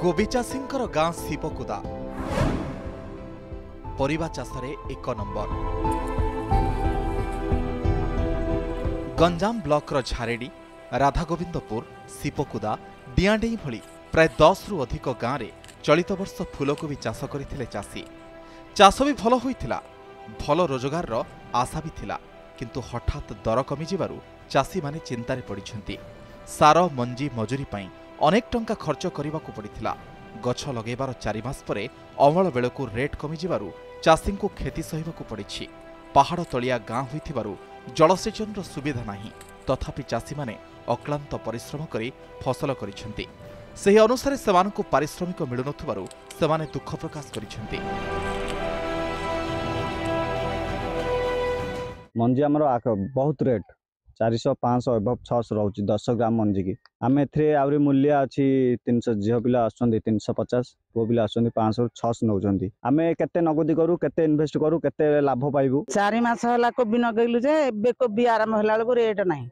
कोबी चाषींकर गाँ शिवकुदा परिबा चाषरे 1 number. Ganjam block झारेडी, राधागोविंदपुर, शिवकुदा, डियाडेई भली प्राय 10 रु अधिक गाँव में चलित वर्ष फूलकोबी चाष करथिले चाषी। चाष भी भल होइथिला, भल रोजगार आशा भी थिला, किंतु हठात दर कमी जिबारु चाषी माने चिंतारे पड़िछंती। सार मंजी मजूरी पाई अनेक टंका खर्च करबाकू पड़िथिला। गछ लगेबार 4 मास परे अमल बेलकू रेट कमी जिबारु चाषी को क्षति सहिबाकू पड़िछि। पहाड़ तलिया गाँ होइथिबारु जलसेचन सुविधा नाही, तथापि चाषी माने अक्लांत परिश्रम करी फसल करिछंती। सेही अनुसारे सेमानकू पारिश्रमिक मिलुनथुबारु सेमाने दुख प्रकाश करिछंती। मंजी आमर बहुत रेट 400 500 एबव 600 रोचे 10 ग्राम मंजी की आम ए मूल्य अच्छी 300 झील पिला 350 पुओ पिला 500 600 नौ आम के नगदी करूँ के इनभेस्ट करूँ के लाभ पाइबू। 4 मास है कोबी नगेलु जे एबे कोबी आरंभ होला बेलू रेट नाही।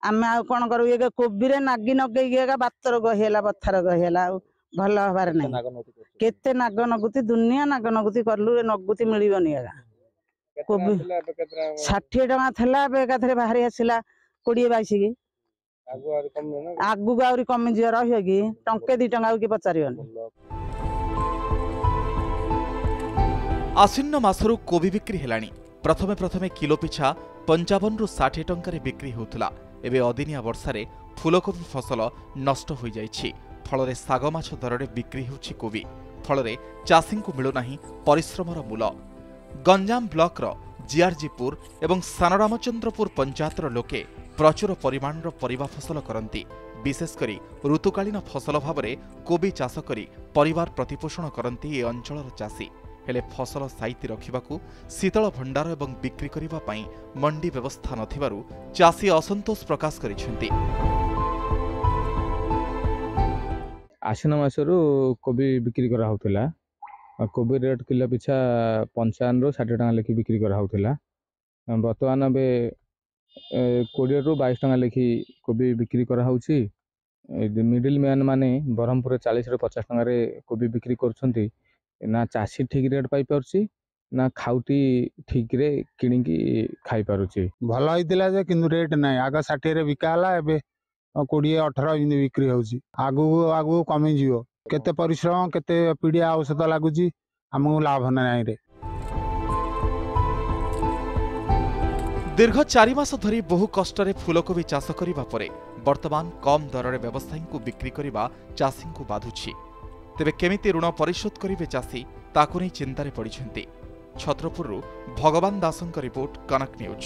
आम आ कोन करू ये कोबी रे नागी नगेइगा बातर गहिला बथार गहिला भल हबार नाही। केते नाग नगुती दुनिया नाग नगुती करलु नगुती मिलिबनी एगा। कोबी 60 टका थला बे एकाथरे बाहरी आसिला 20 22 की आगु आउरी कमी जियो रहियो की टंके 2 टका की पचारियोनी। आश्विन मासरू कोबी बिक्री हेलानी। प्रथमे प्रथमे किलो पिछा 55 रु 60 टंकारे बिक्री होउथला। एबे अदिनिया वर्षारे फूलकोबी फसल नष्ट हो जाइछि। फलरे साग माछ दररे बिक्री होछि कोबी। फलरे चाषी को मिलु नाही परिश्रमर मूल। गंजाम ब्लॉकर जिआरजीपुर एवं सानरामचंद्रपुर पंचायतर लोके प्रचुर परिमाणर परिबा फसल करती। विशेषकर ऋतुकालीन फसल भाव में कोबी चाष करी परिवार प्रतिपोषण करती ए अंचलर चाषी। हेले फसल साइती रखिबाकू शीतल भंडार एवं बिक्री करिबा पई मंडी व्यवस्था नथिबारु चाषी असंतोष प्रकाश करिसेंती। आश्विन मासरू कोबी बिक्री करा होतला। कोबी रेट किलो पिछा 55 रु 60 टका लेखि बिक्री करा होतला। बर्तमान बे 20 रु 22 टका लेखि कोबी बिक्री करा होउछि। मिडिल मैन माने ब्रह्मपुर 40 रु 50 टका रे कोबी बिक्री करछंती। ना चाषी ठीक रेट पाई पारुछि ना खाउटी ठीक रे किनिकी खाई पारुछि। भल होइतिला जे किंतु रेट नै। आगा 60 रे बिका हला, एबे 20 18 इनि बिक्री होउछि। आगु आगु कमी जियो। केते परिश्रम केते पीड़िया औषध लागुछि, हमहु लाभ नै रे। दीर्घ 4 मास धरी बहु कष्टरे फूलकोबी चाष करिबा परे वर्तमान कम दररे व्यवसायी को बिक्री करिबा चाषी को बाधुछि। तेबे केमिति ऋण परिशोध करिवे चाषी ताकु नै चिंतारे पड़िछन्ति। छत्रपुररु भगवान दासଙ୍କ रिपोर्ट, कनक न्यूज।